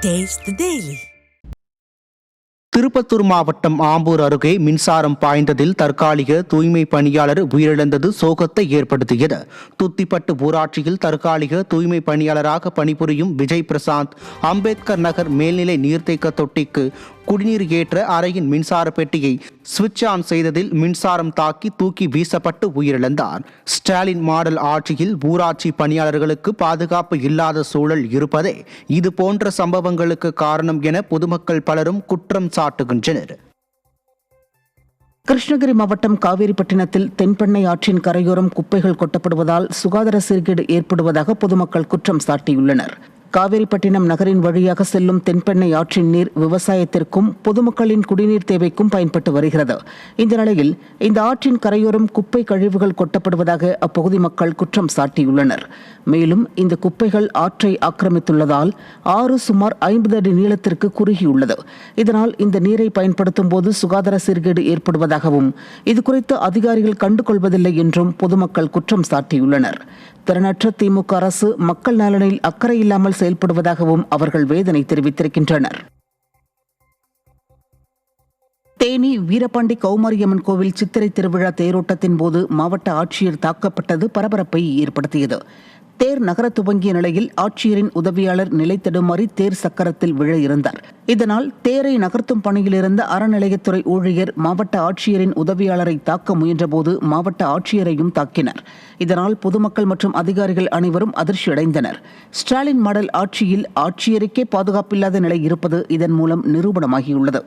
Taste the Daily. Tirupattur மாவட்டம் ஆம்பூர் அருகே மின்சாரம் பாய்ந்ததில் தற்காலிக தூய்மை பணியாளர் உயிரிழந்தது சோகத்தை ஏற்படுத்தியது. துத்திப்பட்டு ஊராட்சியில் தற்காலிக தூய்மை பணியாளராக பணிபுரியும் விஜய் பிரசாந்த் அம்பேத்கர் நகர் மேல்நிலை நீர்த்தேக்க தொட்டிக்கு குடிநீர் ஏற்ற அறையின் மின்சார பெட்டியை சுவிட்ச் ஆன் செய்ததில் மின்சாரம் தாக்கி தூக்கி வீசப்பட்டு உயிரிழந்தார். ஸ்டாலின் மாடல் ஆட்சியில் ஊராட்சி பணியாளர்களுக்கு பாதுகாப்பு இல்லாத சூழல் இருப்பதே இது போன்ற சம்பவங்களுக்கு காரணம் என பொதுமக்கள் பலரும் குற்றம் சாட்டுகின்றனர். கிருஷ்ணகிரி மாவட்டம் காவேரிப்பட்டினத்தில் தென்பெண்ணை ஆற்றின் கரையோரம் குப்பைகள் கொட்டப்படுவதால் சுகாதார சீர்கேடு ஏற்படுவதாக பொதுமக்கள் குற்றம் சாட்டியுள்ளனர். காவேரிப்பட்டினம் நகரின் வழியாக செல்லும் தென்பெண்ணை ஆற்றின் நீர் விவசாயத்திற்கும் பொதுமக்களின் குடிநீர் தேவைக்கும் பயன்பட்டு வருகிறது. இந்த நிலையில் இந்த ஆற்றின் கரையோரம் குப்பை கழிவுகள் கொட்டப்படுவதாக அப்பகுதி மக்கள் குற்றம் சாட்டியுள்ளனர். மேலும் இந்த குப்பைகள் ஆற்றை ஆக்கிரமித்துள்ளதால் ஆறு சுமார் 50 அடி நீளத்திற்கு குறுகியுள்ளது. இதனால் இந்த நீரை பயன்படுத்தும் போது சுகாதார சீர்கேடு ஏற்படுவதாகவும் இதுகுறித்து அதிகாரிகள் கண்டுகொள்வதில்லை என்றும் பொதுமக்கள் குற்றம் சாட்டியுள்ளனர். திறனற்ற திமுக அரசு மக்கள் நலனில் அக்கறை இல்லாமல் செயல்படுவதாகவும் அவர்கள் வேதனை தெரிவித்திருக்கின்றனர். தேனி வீரபாண்டி கௌமாரியம்மன் கோவில் சித்திரை திருவிழா தேரோட்டத்தின் போது மாவட்ட ஆட்சியர் தாக்கப்பட்டது பரபரப்பை ஏற்படுத்தியது. தேர் நகர துவங்கிய நிலையில் ஆட்சியரின் உதவியாளர் நிலை தடுமாறி தேர் சக்கரத்தில் விழ இருந்தார். இதனால் தேரை நகர்த்தும் பணியில் இருந்த அறநிலையத்துறை ஊழியர் மாவட்ட ஆட்சியரின் உதவியாளரை தாக்க முயன்றபோது மாவட்ட ஆட்சியரையும் தாக்கினர். இதனால் பொதுமக்கள் மற்றும் அதிகாரிகள் அனைவரும் அதிர்ச்சியடைந்தனர். ஸ்டாலின் மாடல் ஆட்சியில் ஆட்சியருக்கே பாதுகாப்பில்லாத நிலை இருப்பது இதன் மூலம் நிரூபணமாகியுள்ளது.